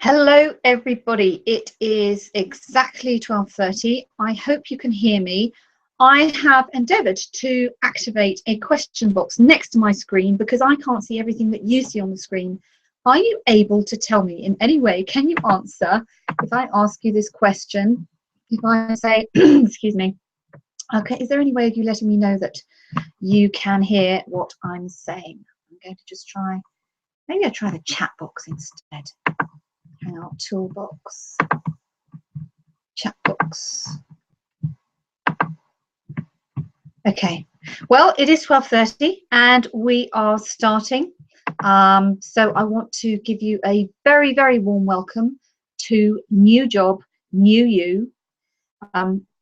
Hello everybody, it is exactly 12:30. I hope you can hear me. I have endeavoured to activate a question box next to my screen because I can't see everything that you see on the screen. Are you able to tell me in any way, can you answer if I ask you this question? If I say, excuse me, okay, is there any way of you letting me know that you can hear what I'm saying? I'm going to just try, maybe I'll try the chat box instead. Hang on, toolbox, chat box. Okay, well, it is 12:30 and we are starting. So I want to give you a very, very warm welcome to new job, new you.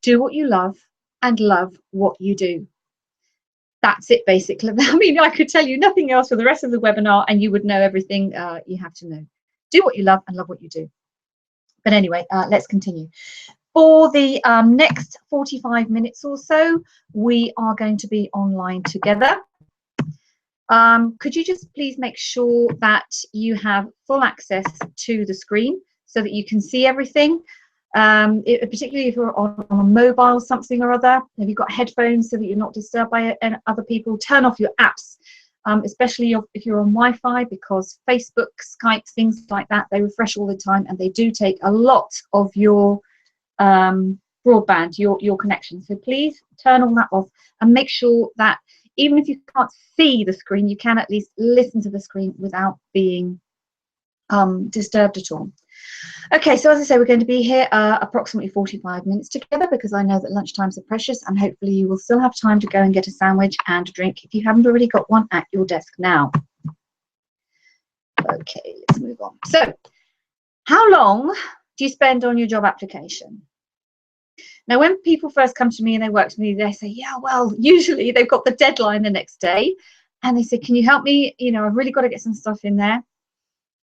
Do what you love and love what you do. That's it, basically. I mean, I could tell you nothing else for the rest of the webinar and you would know everything you have to know. Do what you love and love what you do. But anyway, let's continue. For the next 45 minutes or so, we are going to be online together. Could you just please make sure that you have full access to the screen so that you can see everything, particularly if you're on a mobile, something or other. Have you got headphones so that you're not disturbed by other people? Turn off your apps. Especially if you're on Wi-Fi, because Facebook, Skype, things like that, they refresh all the time and they do take a lot of your broadband, your connection. So please turn all that off and make sure that even if you can't see the screen, you can at least listen to the screen without being disturbed at all. Okay, so as I say, we're going to be here approximately 45 minutes together because I know that lunchtimes are precious and hopefully you will still have time to go and get a sandwich and a drink if you haven't already got one at your desk now. Okay, let's move on. So, how long do you spend on your job application? Now, when people first come to me and they work with me, they say, yeah, well, usually they've got the deadline the next day and they say, can you help me? You know, I've really got to get some stuff in there.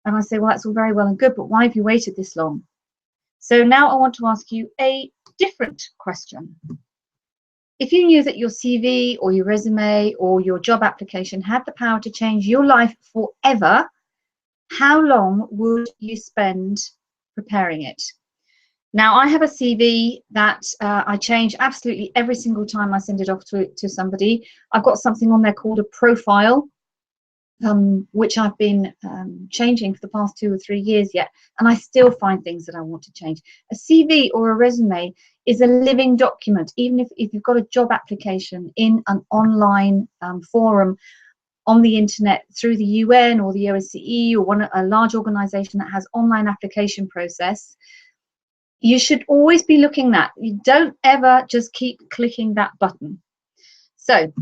And I say, well, that's all very well and good, but why have you waited this long? So now I want to ask you a different question. If you knew that your CV or your resume or your job application had the power to change your life forever, how long would you spend preparing it? Now, I have a CV that I change absolutely every single time I send it off to somebody. I've got something on there called a profile, which I've been changing for the past 2 or 3 years yet, and I still find things that I want to change. A CV or a resume is a living document. Even if you've got a job application in an online forum on the internet through the UN or the OSCE or a large organization that has online application process, you should always be looking at. You don't ever just keep clicking that button. So,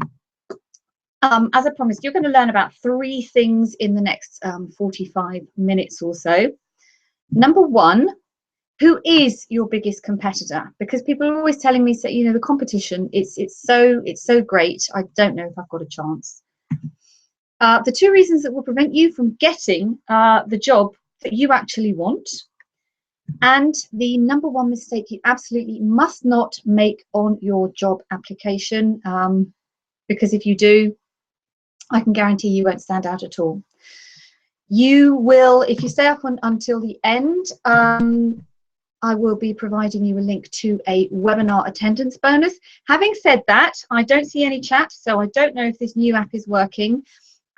as I promised, you're going to learn about 3 things in the next 45 minutes or so. Number 1, who is your biggest competitor? Because people are always telling me, you know, the competition, it's so great. I don't know if I've got a chance. The 2 reasons that will prevent you from getting the job that you actually want. And the number 1 mistake you absolutely must not make on your job application, because if you do, I can guarantee you won't stand out at all. You will, if you stay up until the end, I will be providing you a link to a webinar attendance bonus. Having said that, I don't see any chat, so I don't know if this new app is working.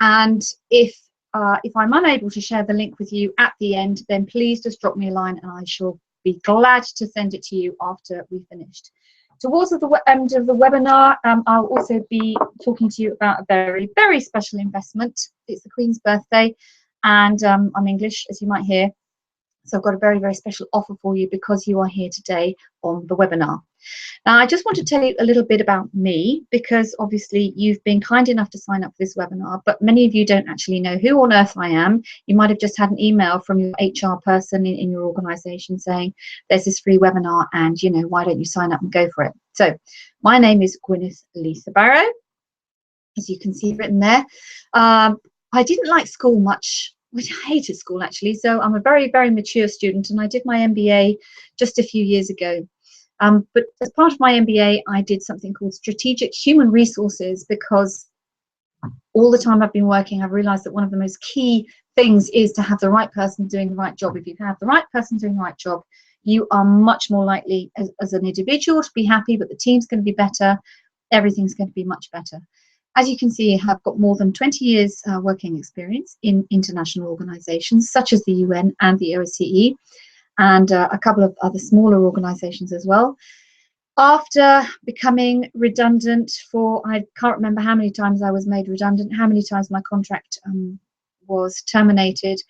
And if I'm unable to share the link with you at the end, then please just drop me a line and I shall be glad to send it to you after we've finished. Towards the end of the webinar, I'll also be talking to you about a very, very special investment. It's the Queen's birthday, and I'm English, as you might hear. So I've got a very, very special offer for you because you are here today on the webinar. Now, I just want to tell you a little bit about me, because obviously you've been kind enough to sign up for this webinar, but many of you don't actually know who on earth I am. You might have just had an email from your HR person in your organization saying there's this free webinar and, you know, why don't you sign up and go for it? So my name is Gwyneth Lisa Barrow, as you can see written there. I didn't like school much. I hated school actually, so I'm a very, very mature student, and I did my MBA just a few years ago. But as part of my MBA, I did something called Strategic Human Resources, because all the time I've been working, I've realized that one of the most key things is to have the right person doing the right job. If you have the right person doing the right job, you are much more likely as an individual to be happy, but the team's going to be better. Everything's going to be much better. As you can see, I've got more than 20 years working experience in international organizations such as the UN and the OSCE, and a couple of other smaller organizations as well. After becoming redundant I can't remember how many times I was made redundant, how many times my contract was terminated.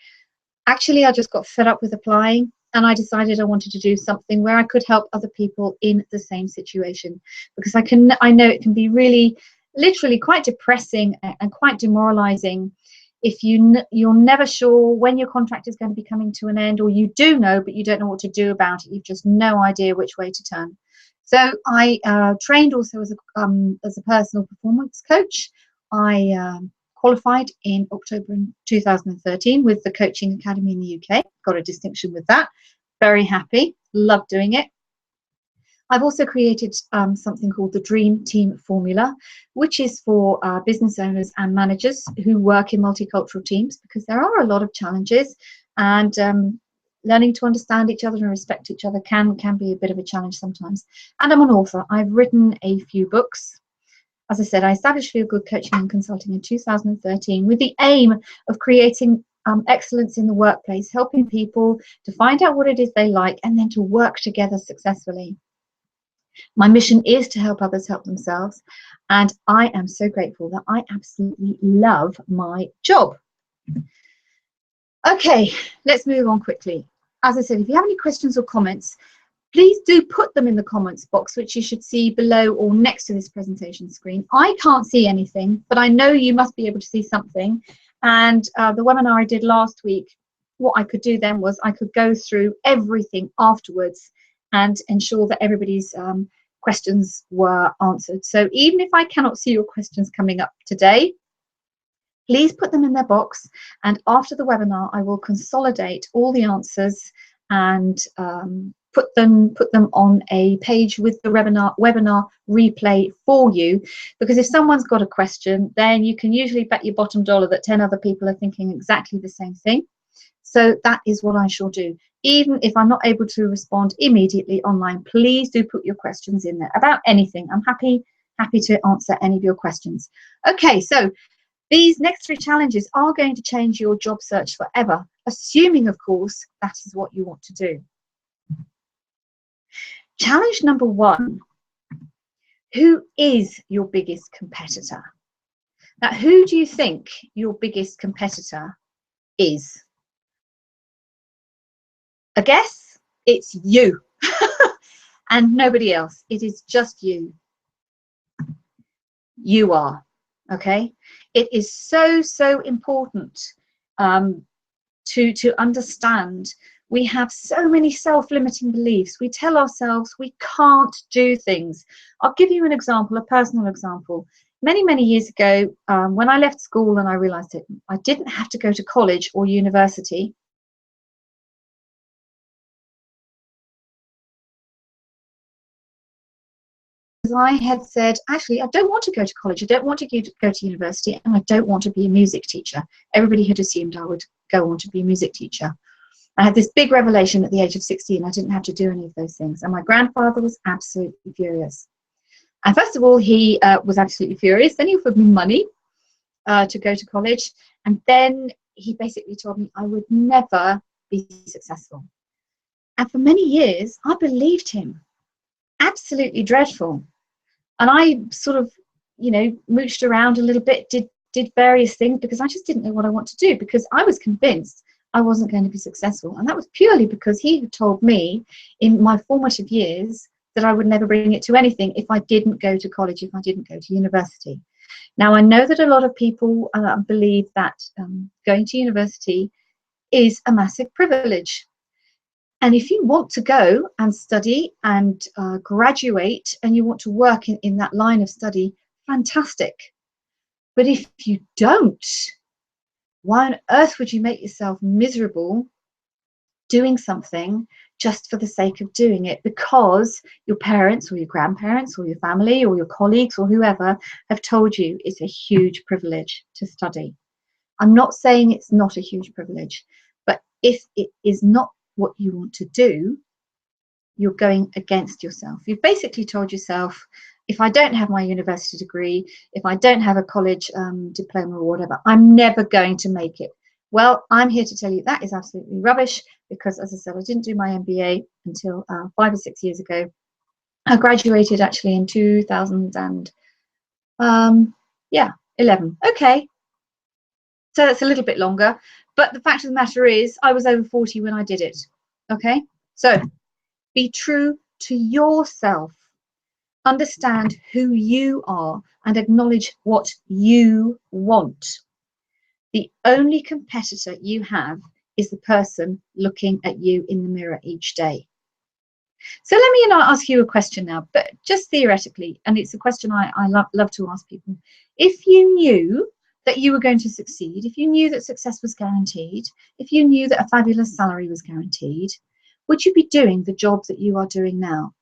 Actually, I just got fed up with applying, and I decided I wanted to do something where I could help other people in the same situation, because I know it can be really, literally quite depressing and quite demoralizing if you're never sure when your contract is going to be coming to an end, or you do know but you don't know what to do about it. You've just no idea which way to turn. So I trained also as a personal performance coach. I qualified in October 2013 with the Coaching Academy in the UK. Got a distinction with that. Very happy. Love doing it. I've also created something called the Dream Team Formula, which is for business owners and managers who work in multicultural teams, because there are a lot of challenges, and learning to understand each other and respect each other can be a bit of a challenge sometimes. And I'm an author. I've written a few books. As I said, I established Feel Good Coaching and Consulting in 2013 with the aim of creating excellence in the workplace, helping people to find out what it is they like and then to work together successfully. My mission is to help others help themselves, and I am so grateful that I absolutely love my job. Okay, let's move on quickly. As I said, if you have any questions or comments, please do put them in the comments box, which you should see below or next to this presentation screen. I can't see anything, but I know you must be able to see something. And the webinar I did last week, what I could do then was I could go through everything afterwards and ensure that everybody's questions were answered. So even if I cannot see your questions coming up today, please put them in their box, and after the webinar I will consolidate all the answers and put them on a page with the webinar replay for you, because if someone's got a question, then you can usually bet your bottom dollar that 10 other people are thinking exactly the same thing. So that is what I shall do. Even if I'm not able to respond immediately online, please do put your questions in there about anything. I'm happy to answer any of your questions. Okay, so these next 3 challenges are going to change your job search forever, assuming, of course, that is what you want to do. Challenge number 1, who is your biggest competitor? Now, who do you think your biggest competitor is? A guess? It's you and nobody else. It is just you. You are. Okay, it is so important to understand. We have so many self-limiting beliefs. We tell ourselves we can't do things. I'll give you an example, a personal example. Many years ago, when I left school and I realized it, I didn't have to go to college or university. I had said, actually, I don't want to go to college, I don't want to go to university, and I don't want to be a music teacher. Everybody had assumed I would go on to be a music teacher. I had this big revelation at the age of 16. I didn't have to do any of those things. And my grandfather was absolutely furious. And first of all, he was absolutely furious. Then he offered me money to go to college. And then he basically told me I would never be successful. And for many years, I believed him. Absolutely dreadful. And I sort of, mooched around a little bit, did various things, because I just didn't know what I want to do, because I was convinced I wasn't going to be successful. And that was purely because he had told me in my formative years that I would never bring it to anything if I didn't go to college, if I didn't go to university. Now, I know that a lot of people believe that going to university is a massive privilege. And if you want to go and study and graduate and you want to work in that line of study, fantastic. But if you don't, why on earth would you make yourself miserable doing something just for the sake of doing it, because your parents or your grandparents or your family or your colleagues or whoever have told you it's a huge privilege to study? I'm not saying it's not a huge privilege, but if it is not what you want to do, you're going against yourself. You've basically told yourself, if I don't have my university degree, if I don't have a college diploma or whatever, I'm never going to make it. Well, I'm here to tell you that is absolutely rubbish, because, as I said, I didn't do my MBA until 5 or 6 years ago. I graduated actually in 2011. Okay, so that's a little bit longer, but the fact of the matter is I was over 40 when I did it. Okay, so be true to yourself. Understand who you are and acknowledge what you want. The only competitor you have is the person looking at you in the mirror each day. So let me ask you a question now, but just theoretically, and it's a question I love to ask people. If you knew that you were going to succeed, if you knew that success was guaranteed, if you knew that a fabulous salary was guaranteed, would you be doing the job that you are doing now?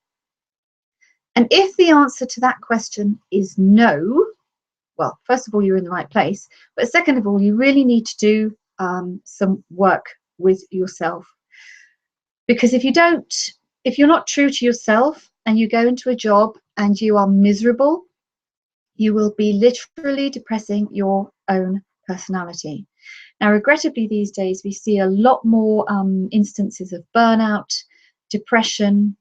And if the answer to that question is no, well, first of all, you're in the right place. But second of all, you really need to do some work with yourself. Because if you're not true to yourself and you go into a job and you are miserable, you will be literally depressing your own personality. Now, regrettably, these days, we see a lot more instances of burnout, depression.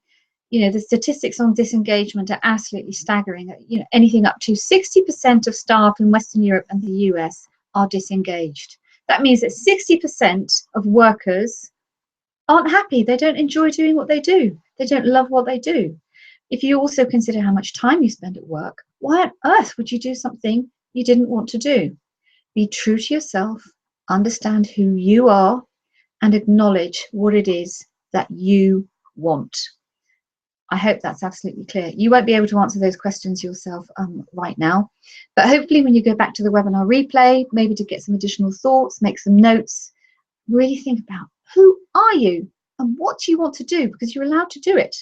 You know, the statistics on disengagement are absolutely staggering. You know, anything up to 60% of staff in Western Europe and the US are disengaged. That means that 60% of workers aren't happy. They don't enjoy doing what they do. They don't love what they do. If you also consider how much time you spend at work, why on earth would you do something you didn't want to do? Be true to yourself, understand who you are, and acknowledge what it is that you want. I hope that's absolutely clear. You won't be able to answer those questions yourself right now, but hopefully when you go back to the webinar replay, maybe to get some additional thoughts, make some notes, really think about who are you and what do you want to do, because you're allowed to do it.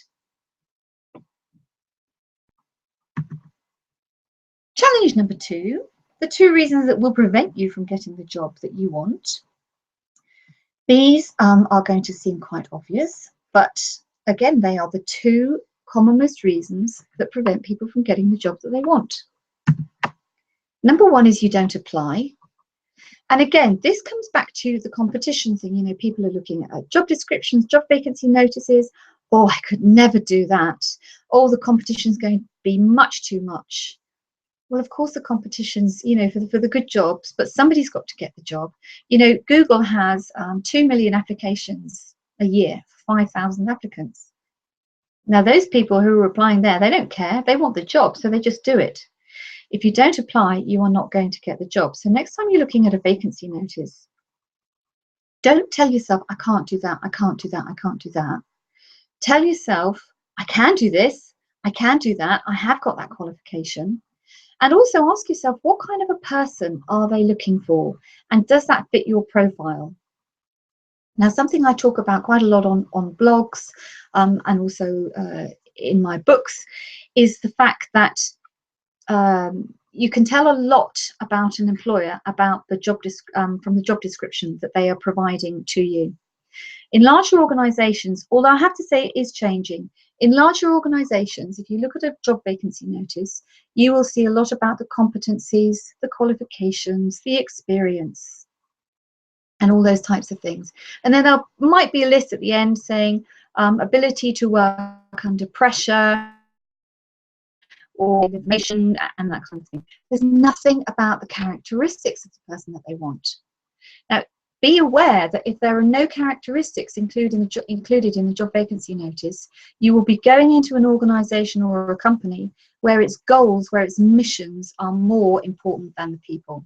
Challenge number 2, the 2 reasons that will prevent you from getting the job that you want. These are going to seem quite obvious, but again, they are the 2 commonest reasons that prevent people from getting the job that they want. Number 1 is you don't apply. And again, this comes back to the competition thing. You know, people are looking at job descriptions, job vacancy notices. Oh, I could never do that. Oh, the competition's going to be much too much. Well, of course, the competition's, you know, for the good jobs, but somebody's got to get the job. You know, Google has 2 million applications a year for 5,000 applicants. Now, those people who are applying there, they don't care. They want the job, so they just do it. If you don't apply, you are not going to get the job. So next time you're looking at a vacancy notice, don't tell yourself, I can't do that, I can't do that, I can't do that. Tell yourself, I can do this, I can do that, I have got that qualification. And also ask yourself, what kind of a person are they looking for? And does that fit your profile? Now, something I talk about quite a lot on blogs and also in my books is the fact that you can tell a lot about an employer about the job from the job description that they are providing to you. In larger organizations, although I have to say it is changing, in larger organizations, if you look at a job vacancy notice, you will see a lot about the competencies, the qualifications, the experience, and all those types of things. And then there might be a list at the end saying ability to work under pressure, or information and that kind of thing. There's nothing about the characteristics of the person that they want. Now, be aware that if there are no characteristics included in the job vacancy notice, you will be going into an organization or a company where its goals, where its missions are more important than the people.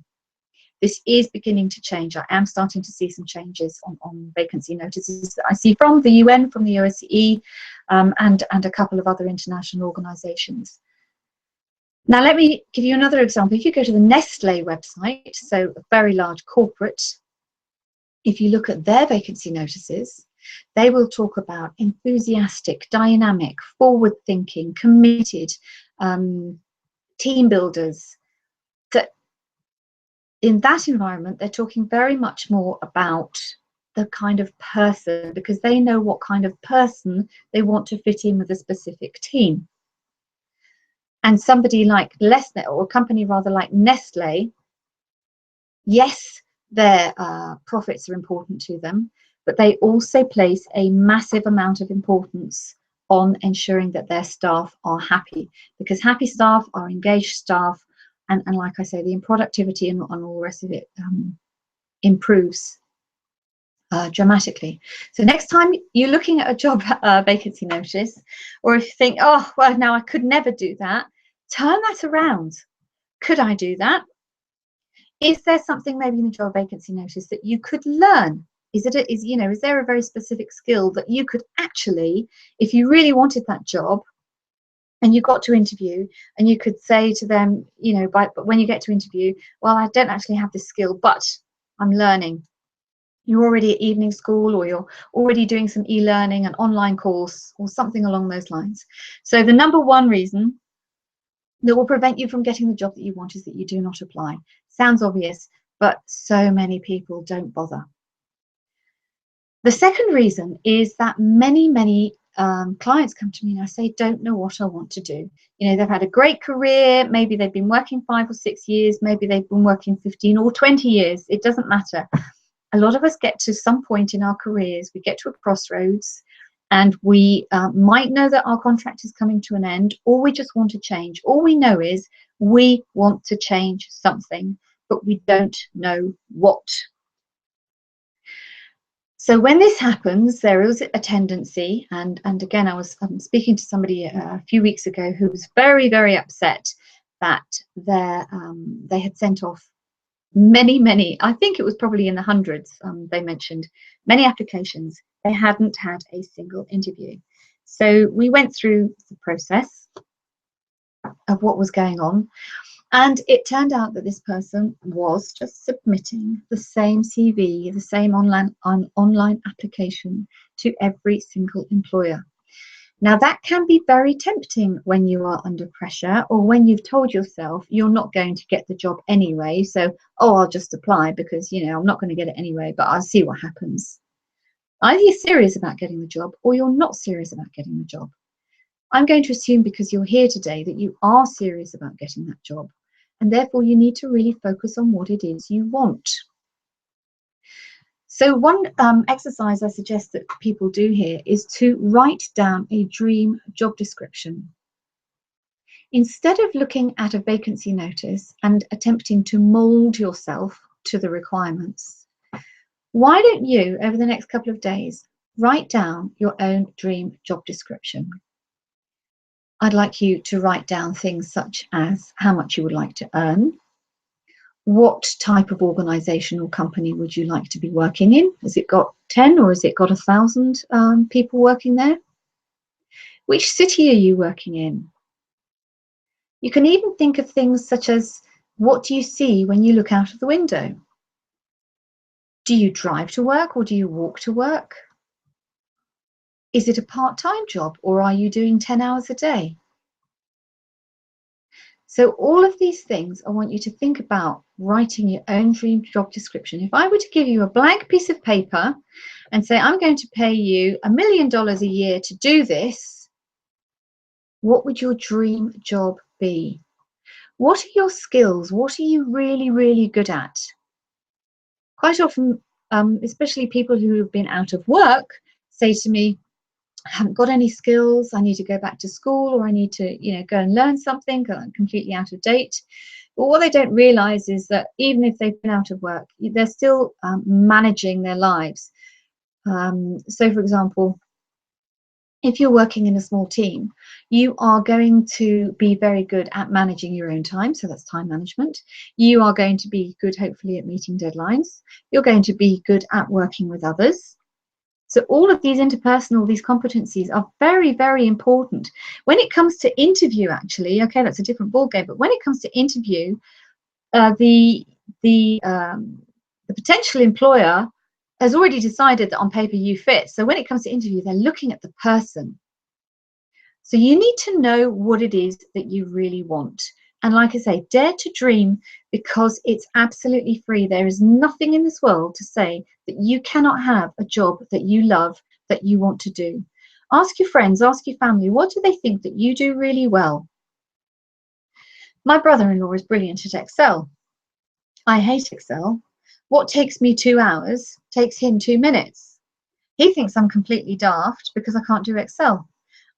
This is beginning to change. I am starting to see some changes on vacancy notices that I see from the UN, from the OSCE, and a couple of other international organizations. Now, let me give you another example. If you go to the Nestle website, so a very large corporate, if you look at their vacancy notices, they will talk about enthusiastic, dynamic, forward-thinking, committed, team builders. That in that environment, they're talking very much more about the kind of person, because they know what kind of person they want to fit in with a specific team. And somebody like Nestle, or a company rather like Nestle, yes, their profits are important to them, but they also place a massive amount of importance on ensuring that their staff are happy, because happy staff are engaged staff, and like I say, the productivity and all the rest of it improves dramatically. So next time you're looking at a job vacancy notice, or if you think, oh, well, now I could never do that, turn that around. Could I do that? Is there something maybe in the job vacancy notice that you could learn? Is there a very specific skill that you could actually, if you really wanted that job and you got to interview, and you could say to them, but when you get to interview, well, I don't actually have this skill, but I'm learning. You're already at evening school, or you're already doing some e-learning, an online course, or something along those lines. So the number one reason that will prevent you from getting the job that you want is that you do not apply. Sounds obvious, but so many people don't bother. The second reason is that many clients come to me and I say, don't know what I want to do. They've had a great career. Maybe they've been working 5 or 6 years. Maybe they've been working 15 or 20 years. It doesn't matter. A lot of us get to some point in our careers, we get to a crossroads, and we might know that our contract is coming to an end, or we just want to change. All we know is we want to change something, but we don't know what. So when this happens, there is a tendency, and again, I was speaking to somebody a few weeks ago who was very, very upset that they had sent off many, I think it was probably in the hundreds, they mentioned, many applications. They hadn't had a single interview. So we went through the process of what was going on, and it turned out that this person was just submitting the same CV, the same online application to every single employer. Now, that can be very tempting when you are under pressure, or when you've told yourself you're not going to get the job anyway. So, I'll just apply because, I'm not going to get it anyway, but I'll see what happens. Either you're serious about getting the job, or you're not serious about getting the job. I'm going to assume, because you're here today, that you are serious about getting that job. And therefore, you need to really focus on what it is you want. So one exercise I suggest that people do here is to write down a dream job description. Instead of looking at a vacancy notice and attempting to mold yourself to the requirements, why don't you, over the next couple of days, write down your own dream job description? I'd like you to write down things such as how much you would like to earn. What type of organisation or company would you like to be working in? Has it got 10 or has it got 1,000 people working there? Which city are you working in? You can even think of things such as, what do you see when you look out of the window? Do you drive to work or do you walk to work? Is it a part-time job, or are you doing 10 hours a day? So all of these things, I want you to think about writing your own dream job description. If I were to give you a blank piece of paper and say, I'm going to pay you $1 million a year to do this, what would your dream job be? What are your skills? What are you really, really good at? Quite often, especially people who have been out of work, say to me, I haven't got any skills, I need to go back to school, or I need to, go and learn something, I'm completely out of date. But what they don't realize is that even if they've been out of work, they're still managing their lives. So for example, if you're working in a small team, you are going to be very good at managing your own time. So that's time management. You are going to be good, hopefully, at meeting deadlines. You're going to be good at working with others. So all of these interpersonal, these competencies are very, very important. When it comes to interview, actually, okay, that's a different ballgame, but when it comes to interview, the potential employer has already decided that on paper you fit. So when it comes to interview, they're looking at the person. So you need to know what it is that you really want. And like I say, dare to dream, because it's absolutely free. There is nothing in this world to say that you cannot have a job that you love, that you want to do. Ask your friends, ask your family, what do they think that you do really well? My brother-in-law is brilliant at Excel. I hate Excel. What takes me 2 hours takes him 2 minutes. He thinks I'm completely daft because I can't do Excel.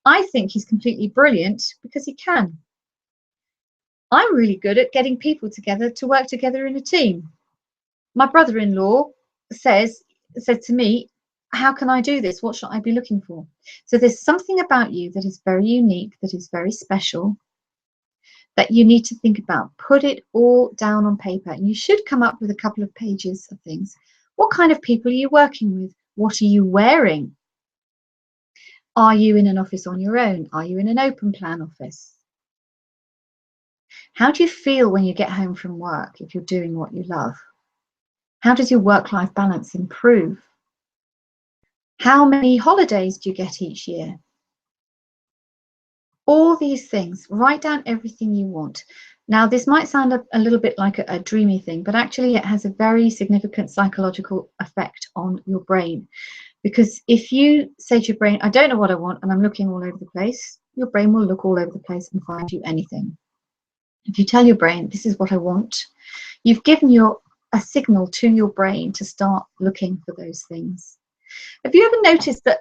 I think he's completely brilliant because he can. I'm really good at getting people together to work together in a team. My brother-in-law said to me, how can I do this? What should I be looking for? So there's something about you that is very unique, that is very special, that you need to think about. Put it all down on paper, and you should come up with a couple of pages of things. What kind of people are you working with? What are you wearing? Are you in an office on your own? Are you in an open plan office? How do you feel when you get home from work if you're doing what you love? How does your work-life balance improve? How many holidays do you get each year? All these things, write down everything you want. Now, this might sound a little bit like a dreamy thing, but actually it has a very significant psychological effect on your brain. Because if you say to your brain, I don't know what I want and I'm looking all over the place, your brain will look all over the place and find you anything. If you tell your brain, this is what I want, you've given a signal to your brain to start looking for those things. Have you ever noticed that,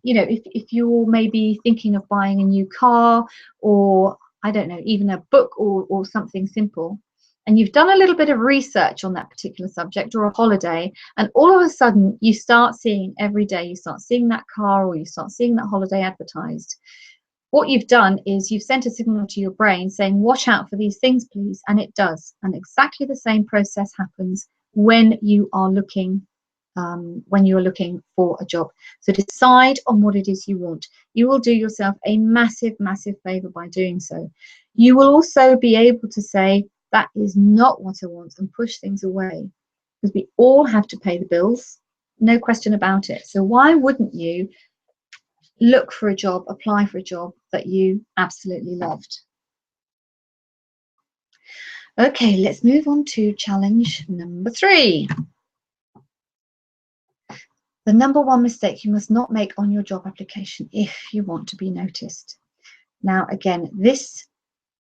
if you're maybe thinking of buying a new car, or, I don't know, even a book or something simple, and you've done a little bit of research on that particular subject, or a holiday, and all of a sudden you start seeing every day, you start seeing that car or you start seeing that holiday advertised. What you've done is you've sent a signal to your brain saying, watch out for these things, please. And it does. And exactly the same process happens when you are looking for a job. So decide on what it is you want. You will do yourself a massive, massive favor by doing so. You will also be able to say, that is not what I want, and push things away, because we all have to pay the bills, no question about it. So why wouldn't you look for a job, apply for a job that you absolutely loved? Okay, let's move on to challenge number 3. The number 1 mistake you must not make on your job application if you want to be noticed. Now, again, this,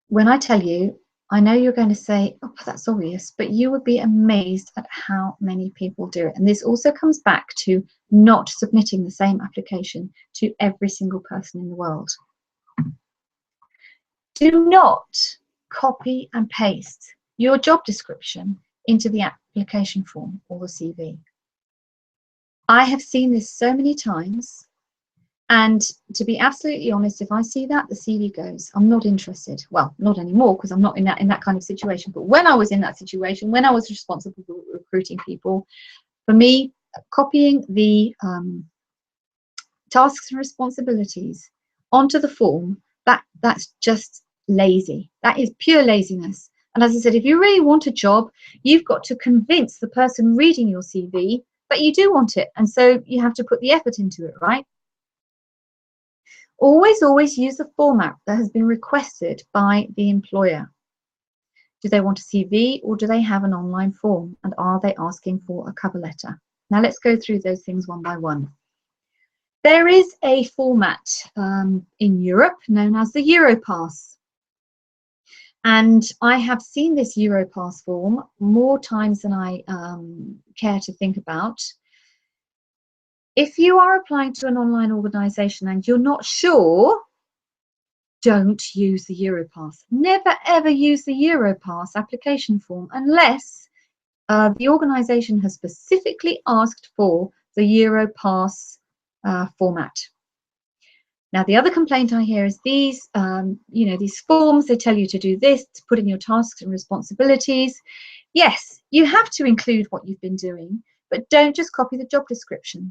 when I tell you, I know you're going to say, oh, that's obvious, but you would be amazed at how many people do it. And this also comes back to not submitting the same application to every single person in the world. Do not copy and paste your job description into the application form or the CV. I have seen this so many times, and to be absolutely honest, if I see that, the CV goes, I'm not interested. Well, not anymore, because I'm not in that kind of situation. But when I was in that situation, when I was responsible for recruiting people, for me, copying the tasks and responsibilities onto the form, that's just lazy. That is pure laziness. And as I said, if you really want a job, you've got to convince the person reading your CV that you do want it. And so you have to put the effort into it, right? Always use the format that has been requested by the employer. Do they want a CV, or do they have an online form? And are they asking for a cover letter? Now let's go through those things one by one. There is a format in Europe known as the Europass. And I have seen this Europass form more times than I care to think about. If you are applying to an online organisation and you're not sure, don't use the Europass. Never ever use the Europass application form unless the organisation has specifically asked for the Europass format. Now, the other complaint I hear is these, these forms, they tell you to do this, to put in your tasks and responsibilities. Yes, you have to include what you've been doing, but don't just copy the job description.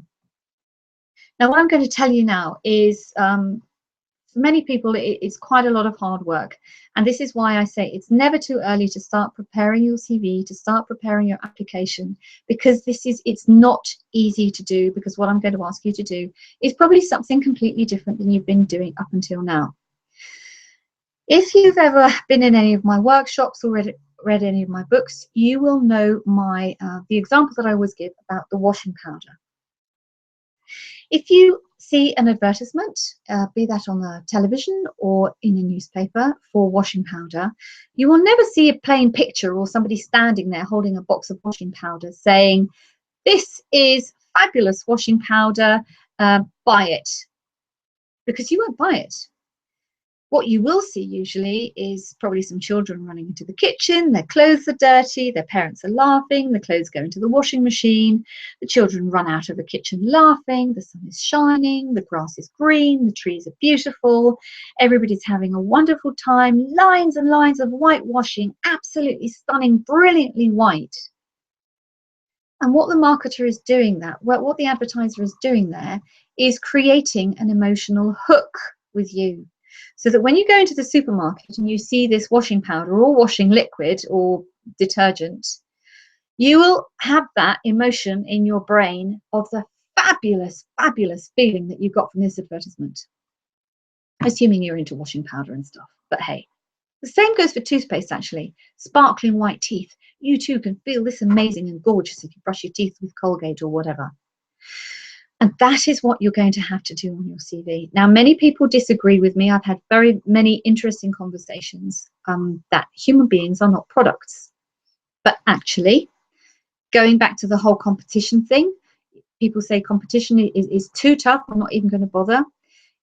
Now, what I'm going to tell you now is, for many people, it's quite a lot of hard work. And this is why I say it's never too early to start preparing your CV, to start preparing your application, because it's not easy to do, because what I'm going to ask you to do is probably something completely different than you've been doing up until now. If you've ever been in any of my workshops or read any of my books, you will know the example that I always give about the washing powder. If you see an advertisement, be that on the television or in a newspaper, for washing powder, you will never see a plain picture or somebody standing there holding a box of washing powder saying, "This is fabulous washing powder, buy it," because you won't buy it. What you will see usually is probably some children running into the kitchen, their clothes are dirty, their parents are laughing, the clothes go into the washing machine, the children run out of the kitchen laughing, the sun is shining, the grass is green, the trees are beautiful, everybody's having a wonderful time, lines and lines of whitewashing, absolutely stunning, brilliantly white. And what the marketer is doing what the advertiser is doing there is creating an emotional hook with you. So that when you go into the supermarket and you see this washing powder or washing liquid or detergent, you will have that emotion in your brain of the fabulous, fabulous feeling that you got from this advertisement. Assuming you're into washing powder and stuff, but hey. The same goes for toothpaste, actually. Sparkling white teeth. You too can feel this amazing and gorgeous if you brush your teeth with Colgate or whatever. And that is what you're going to have to do on your CV. Now, many people disagree with me. I've had very many interesting conversations that human beings are not products. But actually, going back to the whole competition thing, people say competition is too tough. I'm not even going to bother.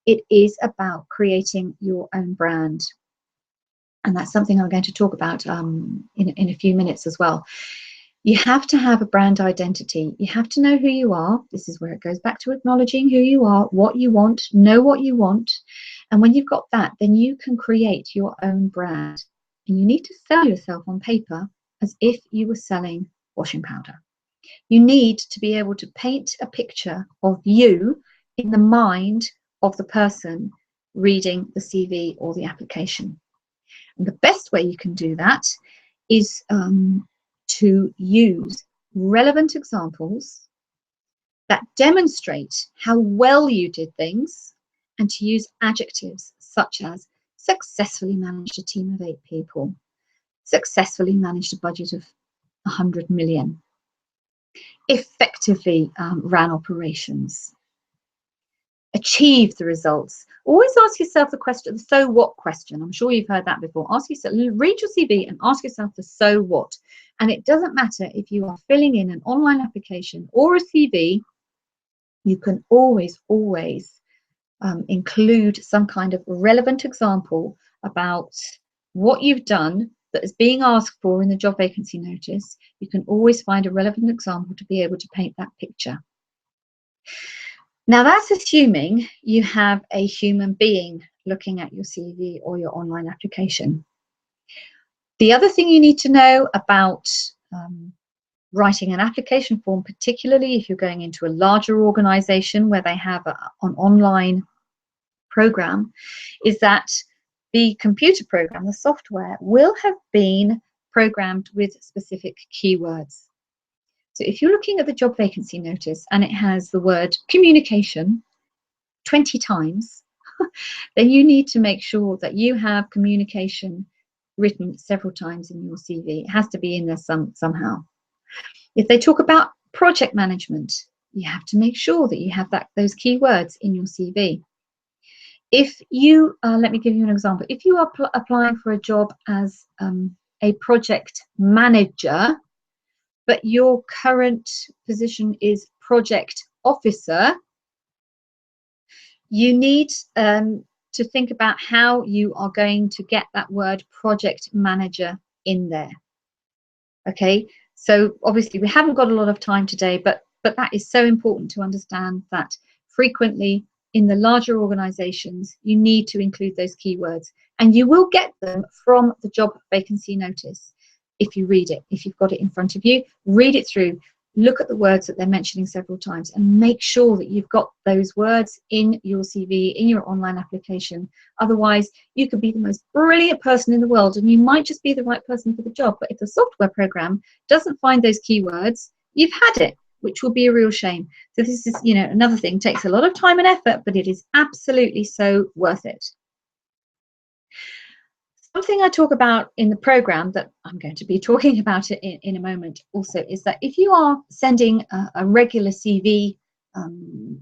It is about creating your own brand. And that's something I'm going to talk about in a few minutes as well. You have to have a brand identity. You have to know who you are. This is where it goes back to acknowledging who you are, what you want, know what you want. And when you've got that, then you can create your own brand. And you need to sell yourself on paper as if you were selling washing powder. You need to be able to paint a picture of you in the mind of the person reading the CV or the application. And the best way you can do that is to use relevant examples that demonstrate how well you did things, and to use adjectives such as successfully managed a team of 8 people, successfully managed a budget of 100 million, effectively ran operations, achieve the results. Always ask yourself the question, the so what question. I'm sure you've heard that before. Ask yourself, read your CV and ask yourself the so what. And it doesn't matter if you are filling in an online application or a CV, you can always include some kind of relevant example about what you've done that is being asked for in the job vacancy notice. You can always find a relevant example to be able to paint that picture. Now, that's assuming you have a human being looking at your CV or your online application. The other thing you need to know about writing an application form, particularly if you're going into a larger organization where they have an online program, is that the computer program, the software, will have been programmed with specific keywords. So if you're looking at the job vacancy notice and it has the word communication 20 times, then you need to make sure that you have communication written several times in your CV. It has to be in there somehow. If they talk about project management, you have to make sure that you have those keywords in your CV. If you, let me give you an example. If you are applying for a job as a project manager, but your current position is project officer, you need to think about how you are going to get that word project manager in there. Okay, so obviously we haven't got a lot of time today, but that is so important to understand that frequently in the larger organizations, you need to include those keywords, and you will get them from the job vacancy notice. If you read it, if you've got it in front of you, read it through, look at the words that they're mentioning several times, and make sure that you've got those words in your CV, in your online application. Otherwise, you could be the most brilliant person in the world and you might just be the right person for the job. But if the software program doesn't find those keywords, you've had it, which will be a real shame. So this is, another thing, takes a lot of time and effort, but it is absolutely so worth it. Something I talk about in the program that I'm going to be talking about it in a moment also is that if you are sending a regular CV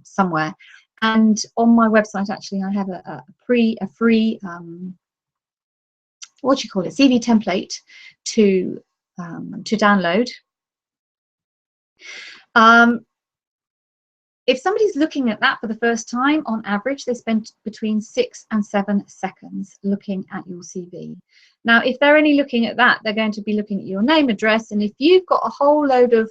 somewhere, and on my website actually I have a free what do you call it, CV template to download. If somebody's looking at that for the first time, on average, they spend between 6 and 7 seconds looking at your CV. Now, if they're only looking at that, they're going to be looking at your name, address, and if you've got a whole load of,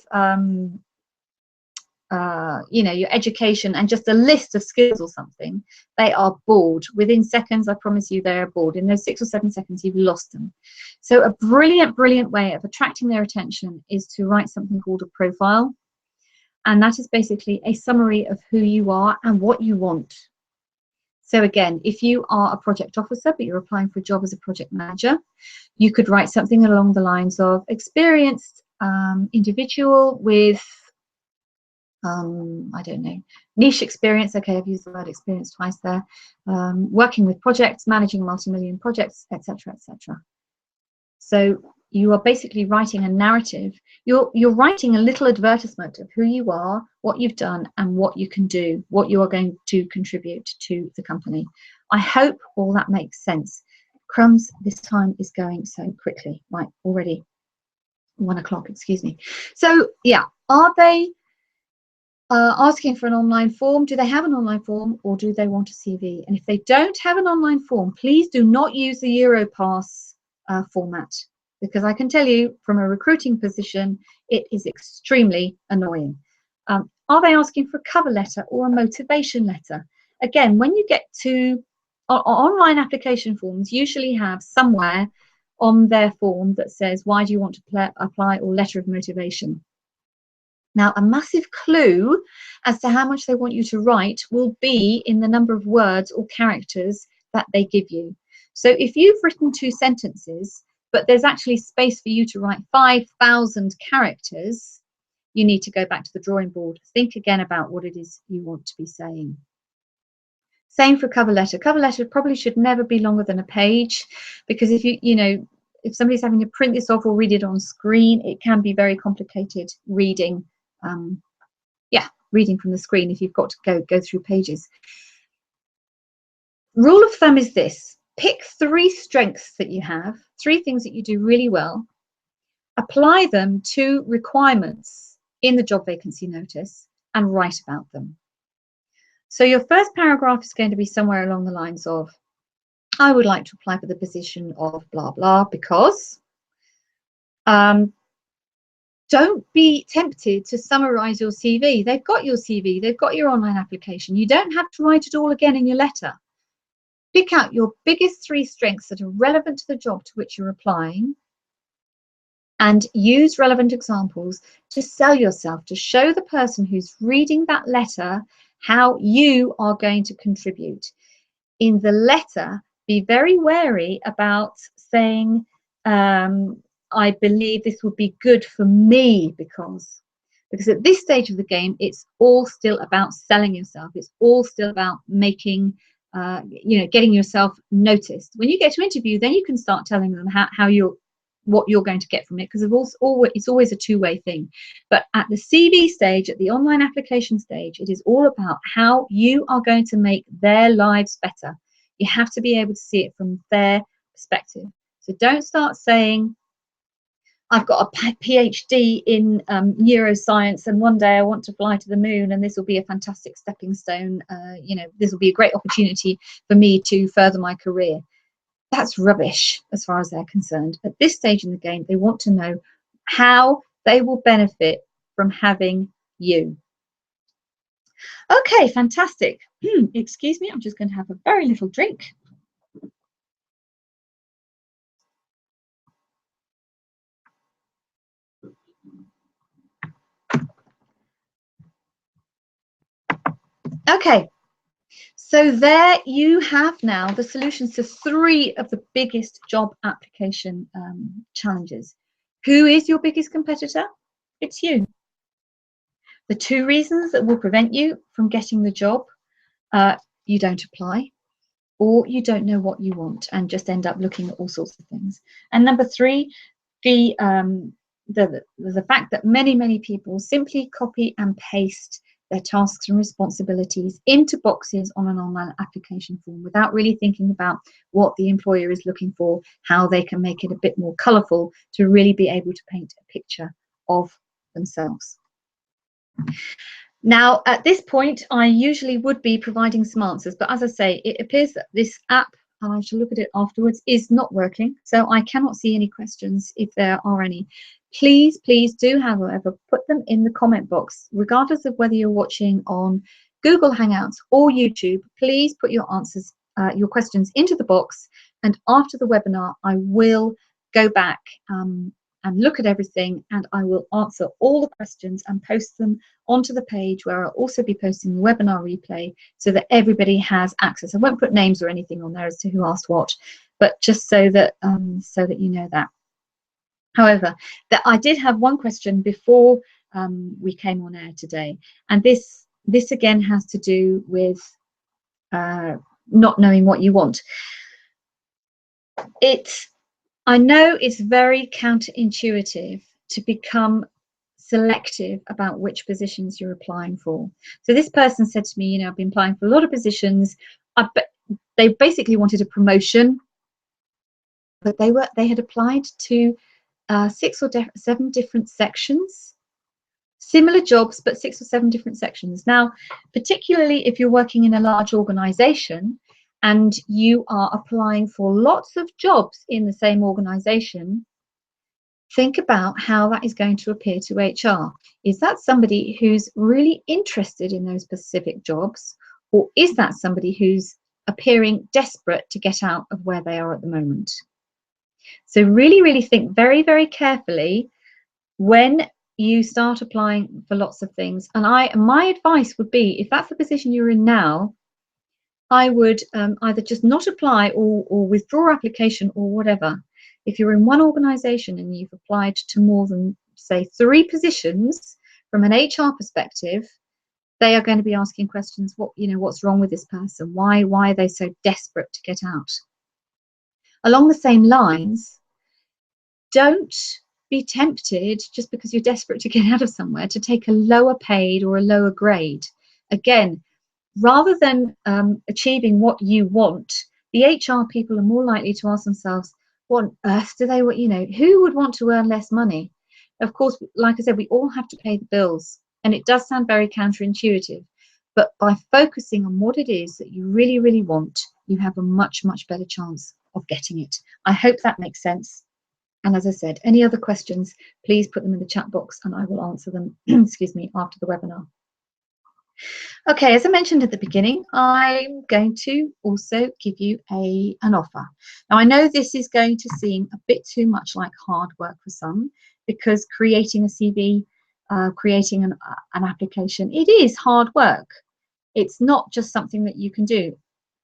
you know, your education and just a list of skills or something, they are bored. Within seconds, I promise you, they are bored. In those 6 or 7 seconds, you've lost them. So a brilliant, brilliant way of attracting their attention is to write something called a profile. And that is basically a summary of who you are and what you want. So again, if you are a project officer, but you're applying for a job as a project manager, you could write something along the lines of experienced individual with, I don't know, niche experience. Okay, I've used the word experience twice there. Working with projects, managing multi-million projects, etc., etc. So you are basically writing a narrative. You're writing a little advertisement of who you are, what you've done, and what you can do, what you are going to contribute to the company. I hope all that makes sense. Crumbs, this time is going so quickly. Right, already 1 o'clock, excuse me. So yeah, are they asking for an online form? Do they have an online form, or do they want a CV? And if they don't have an online form, please do not use the Europass format, because I can tell you from a recruiting position, it is extremely annoying. Are they asking for a cover letter or a motivation letter? Again, when you get to online application forms, usually have somewhere on their form that says, why do you want to apply, or letter of motivation. Now, a massive clue as to how much they want you to write will be in the number of words or characters that they give you. So if you've written 2 sentences, but there's actually space for you to write 5,000 characters, you need to go back to the drawing board. Think again about what it is you want to be saying. Same for cover letter. Cover letter probably should never be longer than a page, because if if somebody's having to print this off or read it on screen, it can be very complicated reading. Reading from the screen if you've got to go through pages. Rule of thumb is this: pick 3 strengths that you have, 3 things that you do really well, apply them to requirements in the job vacancy notice, and write about them. So your first paragraph is going to be somewhere along the lines of, I would like to apply for the position of blah blah because. Don't be tempted to summarize your CV. They've got your CV, they've got your online application. You don't have to write it all again in your letter. Pick out your biggest 3 strengths that are relevant to the job to which you're applying, and use relevant examples to sell yourself, to show the person who's reading that letter how you are going to contribute. In the letter, be very wary about saying, I believe this would be good for me because at this stage of the game, it's all still about selling yourself. It's all still about making, getting yourself noticed. When you get to interview, then you can start telling them what you're going to get from it, because it's always a 2-way thing. But at the CV stage, at the online application stage, it is all about how you are going to make their lives better. You have to be able to see it from their perspective. So don't start saying, I've got a PhD in neuroscience, and one day I want to fly to the moon, and this will be a fantastic stepping stone. This will be a great opportunity for me to further my career. That's rubbish as far as they're concerned. At this stage in the game, they want to know how they will benefit from having you. Okay, fantastic. Excuse me, I'm just going to have a very little drink. Okay, so there you have now the solutions to 3 of the biggest job application challenges. Who is your biggest competitor? It's you. The 2 reasons that will prevent you from getting the job: you don't apply, or you don't know what you want and just end up looking at all sorts of things. And number three, the fact that many people simply copy and paste their tasks and responsibilities into boxes on an online application form without really thinking about what the employer is looking for, how they can make it a bit more colourful to really be able to paint a picture of themselves. Now, at this point, I usually would be providing some answers, but as I say, it appears that this app, and I shall look at it afterwards, is not working. So I cannot see any questions if there are any. Please do, however, put them in the comment box, regardless of whether you're watching on Google Hangouts or YouTube. Please put your answers, your questions into the box, and after the webinar, I will go back and look at everything, and I will answer all the questions and post them onto the page where I'll also be posting the webinar replay so that everybody has access. I won't put names or anything on there as to who asked what, but just so that you know that. However, I did have one question before we came on air today, and this again has to do with not knowing what you want. I know it's very counterintuitive to become selective about which positions you're applying for. So this person said to me, you know, I've been applying for a lot of positions. They basically wanted a promotion, but they had applied to 6 or 7 different sections, similar jobs, but 6 or 7 different sections. Now, particularly if you're working in a large organization and you are applying for lots of jobs in the same organization, think about how that is going to appear to HR. Is that somebody who's really interested in those specific jobs, or is that somebody who's appearing desperate to get out of where they are at the moment? So really think very carefully when you start applying for lots of things. And my advice would be, if that's the position you're in now, I would either just not apply or withdraw application or whatever. If you're in one organization and you've applied to more than, say, 3 positions, from an HR perspective, they are going to be asking questions. What's wrong with this person? Why are they so desperate to get out? Along the same lines, don't be tempted, just because you're desperate to get out of somewhere, to take a lower paid or a lower grade. Again, rather than achieving what you want, the HR people are more likely to ask themselves, what on earth do they want? Who would want to earn less money? Of course, like I said, we all have to pay the bills, and it does sound very counterintuitive, but by focusing on what it is that you really want, you have a much better chance of getting it. I hope that makes sense. And as I said, any other questions, please put them in the chat box and I will answer them excuse me, after the webinar. Okay, as I mentioned at the beginning, I'm going to also give you an offer. Now, I know this is going to seem a bit too much like hard work for some, because creating a CV, creating an application, it is hard work. It's not just something that you can do.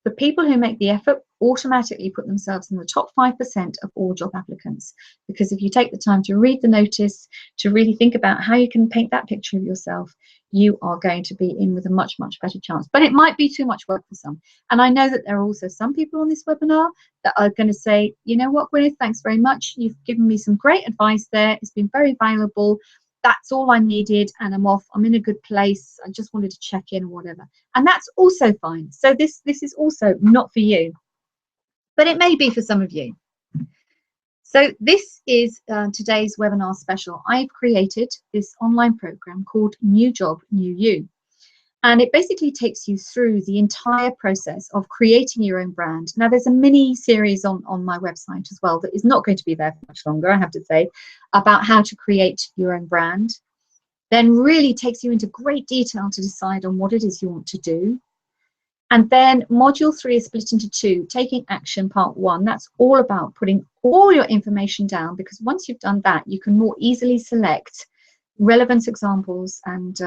The people who make the effort automatically put themselves in the top 5% of all job applicants, because if you take the time to read the notice, to really think about how you can paint that picture of yourself, you are going to be in with a much better chance. But it might be too much work for some. And I know that there are also some people on this webinar that are going to say, you know what, Gwyneth, thanks very much. You've given me some great advice there. It's been very valuable. That's all I needed, and I'm off. I'm in a good place. I just wanted to check in or whatever. And that's also fine. So this is also not for you, but it may be for some of you. So this is today's webinar special. I've created this online program called New Job, New You. And it basically takes you through the entire process of creating your own brand. Now, there's a mini series on my website as well that is not going to be there for much longer, I have to say, about how to create your own brand. Then really takes you into great detail to decide on what it is you want to do. And then module 3 is split into 2, taking action part 1. That's all about putting all your information down, because once you've done that, you can more easily select relevant examples and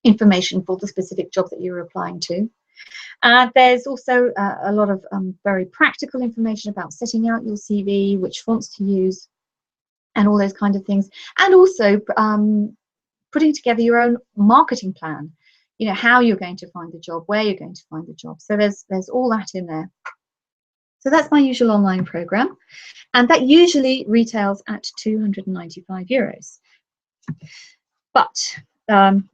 information for the specific job that you're applying to. There's also a lot of very practical information about setting out your CV, which fonts to use, and all those kind of things. And also putting together your own marketing plan. you know, how you're going to find the job, where you're going to find the job. So there's all that in there. So that's my usual online program, and that usually retails at €295. But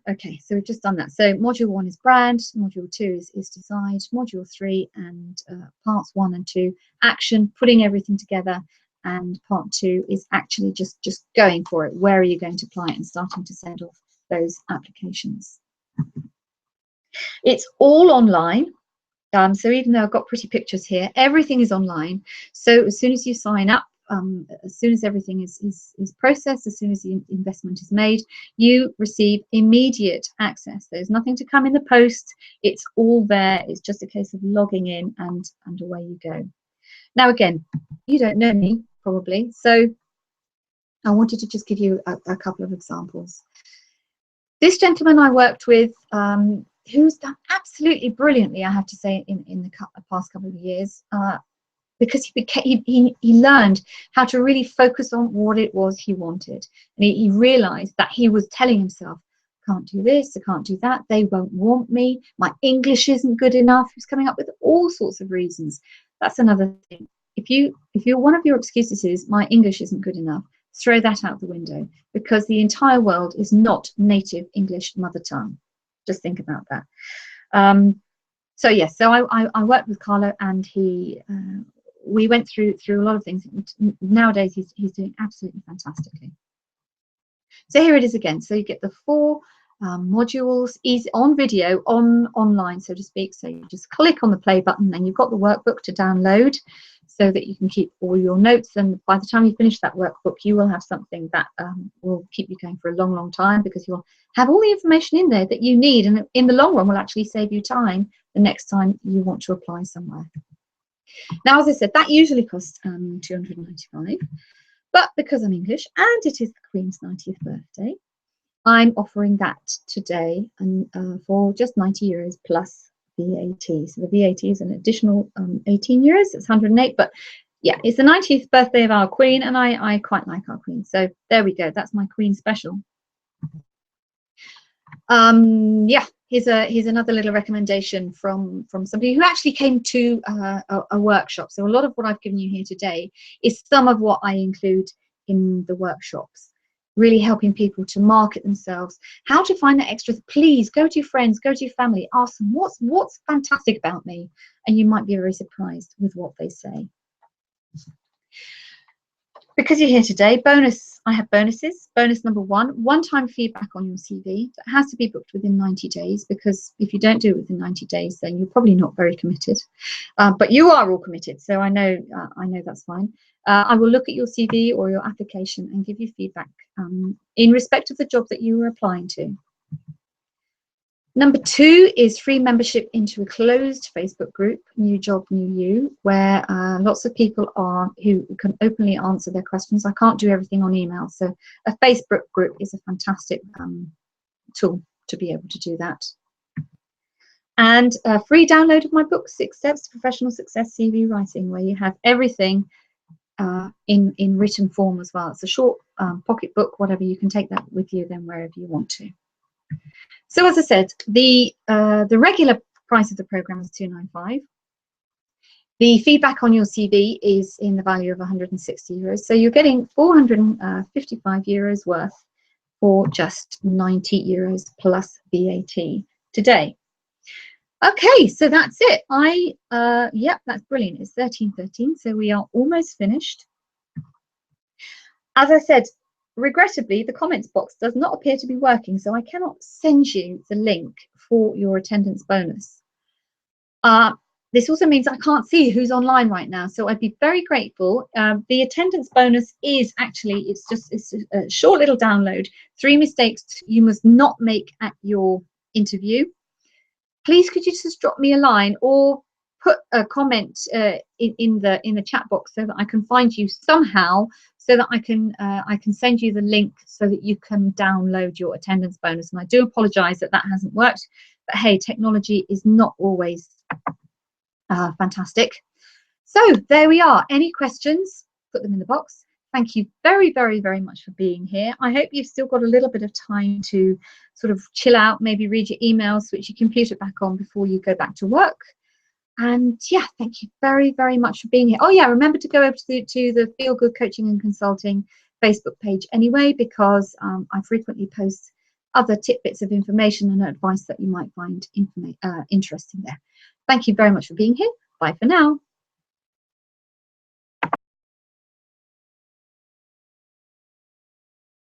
okay, so we've just done that. So module 1 is brand, module 2 is decide, module 3 and parts 1 and 2 action, putting everything together, and part 2 is actually just going for it. Where are you going to apply it and starting to send off those applications? It's all online. So even though I've got pretty pictures here, everything is online. So as soon as you sign up, as soon as everything is processed, as soon as the investment is made, you receive immediate access. There's nothing to come in the post. It's all there. It's just a case of logging in and away you go. Now, again, you don't know me probably, so I wanted to just give you a couple of examples. This gentleman I worked with, who's done absolutely brilliantly, I have to say, in the past couple of years, because he learned how to really focus on what it was he wanted. And he realized that he was telling himself, I can't do this, I can't do that, they won't want me, my English isn't good enough. He was coming up with all sorts of reasons. That's another thing. If one of your excuses is, my English isn't good enough, throw that out the window, because the entire world is not native English mother tongue. Just think about that. So yes, so I worked with Carlo, and we went through a lot of things. Nowadays he's doing absolutely fantastically. So here it is again. So you get the 4 modules, easy on video, online, so to speak. So you just click on the play button, and you've got the workbook to download, so that you can keep all your notes. And by the time you finish that workbook, you will have something that will keep you going for a long time, because you'll have all the information in there that you need, and in the long run will actually save you time the next time you want to apply somewhere. Now, as I said, that usually costs $295, but because I'm English and it is the Queen's 90th birthday, I'm offering that today for just €90 plus VAT. So the VAT is an additional €18. It's 108, but yeah, it's the 90th birthday of our Queen, and I quite like our Queen. So there we go. That's my Queen special. Yeah, here's another little recommendation from somebody who actually came to a workshop. So a lot of what I've given you here today is some of what I include in the workshops, really helping people to market themselves, how to find that extra. Please go to your friends, go to your family, ask them what's fantastic about me, and you might be very surprised with what they say. Because you're here today, I have bonuses. Bonus number 1, one-time feedback on your CV. That has to be booked within 90 days, because if you don't do it within 90 days, then you're probably not very committed. But you are all committed, so I know that's fine. I will look at your CV or your application and give you feedback in respect of the job that you were applying to. Number 2 is free membership into a closed Facebook group, New Job, New You, where lots of people are who can openly answer their questions. I can't do everything on email, so a Facebook group is a fantastic tool to be able to do that. And a free download of my book, 6 Steps to Professional Success CV Writing, where you have everything in written form as well. It's a short pocket book, whatever. You can take that with you then wherever you want to. So as I said, the regular price of the program is $295. The feedback on your CV is in the value of €160. So you're getting €455 worth for just €90 plus VAT today. Okay, so that's it. Yep, that's brilliant. It's 13:13, so we are almost finished. As I said, regrettably, the comments box does not appear to be working, so I cannot send you the link for your attendance bonus. This also means I can't see who's online right now, so I'd be very grateful. The attendance bonus is actually, it's a short little download, 3 mistakes you must not make at your interview. Please could you just drop me a line or put a comment in the chat box so that I can find you somehow, so that I can send you the link so that you can download your attendance bonus. And I do apologize that hasn't worked, but hey, technology is not always fantastic. So there we are. Any questions? Put them in the box. thank you very, very, very much for being here. I hope you've still got a little bit of time to sort of chill out, maybe read your emails, switch your computer back on before you go back to work. And yeah, thank you very, very much for being here. Oh yeah, remember to go over to the Feel Good Coaching and Consulting Facebook page anyway, because I frequently post other tidbits of information and advice that you might find interesting there. Thank you very much for being here. Bye for now.